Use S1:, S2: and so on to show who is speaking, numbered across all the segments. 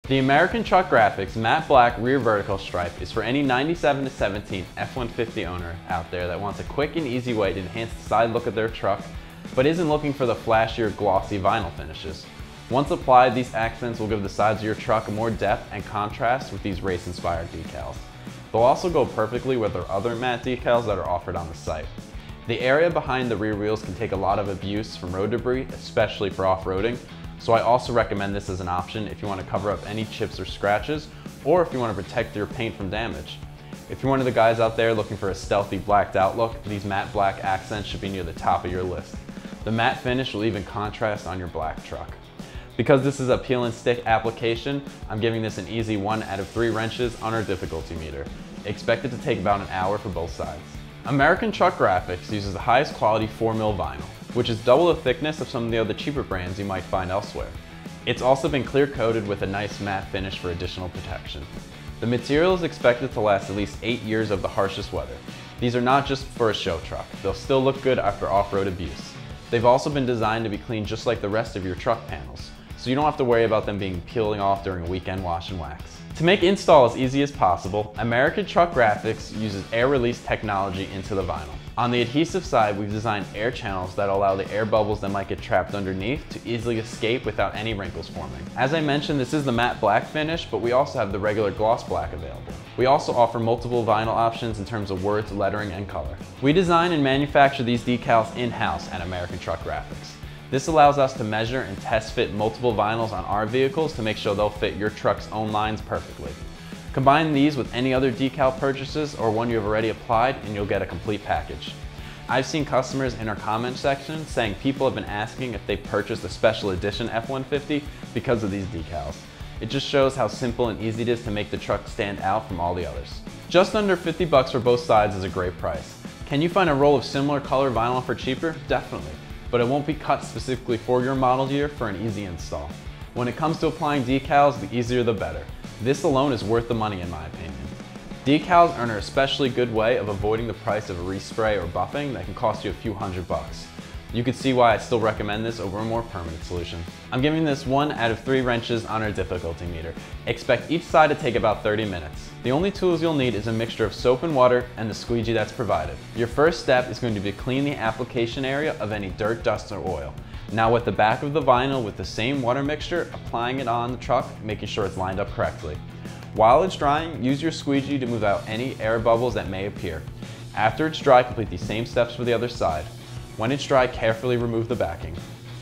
S1: The American Truck Graphics matte black rear vertical stripe is for any 97 to 17 F150 owner out there that wants a quick and easy way to enhance the side look of their truck, but isn't looking for the flashier glossy vinyl finishes. Once applied, these accents will give the sides of your truck more depth and contrast with these race-inspired decals. They'll also go perfectly with our other matte decals that are offered on the site. The area behind the rear wheels can take a lot of abuse from road debris, especially for off-roading, so I also recommend this as an option if you want to cover up any chips or scratches, or if you want to protect your paint from damage. If you're one of the guys out there looking for a stealthy blacked out look, these matte black accents should be near the top of your list. The matte finish will even contrast on your black truck. Because this is a peel and stick application, I'm giving this an easy 1 out of 3 wrenches on our difficulty meter. Expect it to take about an hour for both sides. American Truck Graphics uses the highest quality 4mm vinyl, which is double the thickness of some of the other cheaper brands you might find elsewhere. It's also been clear coated with a nice matte finish for additional protection. The material is expected to last at least 8 years of the harshest weather. These are not just for a show truck, they'll still look good after off-road abuse. They've also been designed to be cleaned just like the rest of your truck panels, so you don't have to worry about them being peeling off during a weekend wash and wax. To make install as easy as possible, American Truck Graphics uses air release technology into the vinyl. On the adhesive side, we've designed air channels that allow the air bubbles that might get trapped underneath to easily escape without any wrinkles forming. As I mentioned, this is the matte black finish, but we also have the regular gloss black available. We also offer multiple vinyl options in terms of words, lettering, and color. We design and manufacture these decals in-house at American Truck Graphics. This allows us to measure and test fit multiple vinyls on our vehicles to make sure they'll fit your truck's own lines perfectly. Combine these with any other decal purchases or one you have already applied and you'll get a complete package. I've seen customers in our comment section saying people have been asking if they purchased a special edition F150 because of these decals. It just shows how simple and easy it is to make the truck stand out from all the others. Just under $50 for both sides is a great price. Can you find a roll of similar color vinyl for cheaper? Definitely. But it won't be cut specifically for your model year for an easy install. When it comes to applying decals, the easier the better. This alone is worth the money in my opinion. Decals are an especially good way of avoiding the price of a respray or buffing that can cost you a few $100. You can see why I still recommend this over a more permanent solution. I'm giving this 1 out of 3 wrenches on our difficulty meter. Expect each side to take about 30 minutes. The only tools you'll need is a mixture of soap and water and the squeegee that's provided. Your first step is going to be to clean the application area of any dirt, dust, or oil. Now with the back of the vinyl with the same water mixture, applying it on the truck, making sure it's lined up correctly. While it's drying, use your squeegee to move out any air bubbles that may appear. After it's dry, complete these same steps for the other side. When it's dry, carefully remove the backing.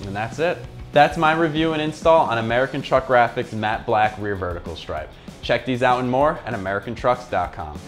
S1: And that's it. That's my review and install on American Truck Graphics matte black rear vertical stripe. Check these out and more at AmericanTrucks.com.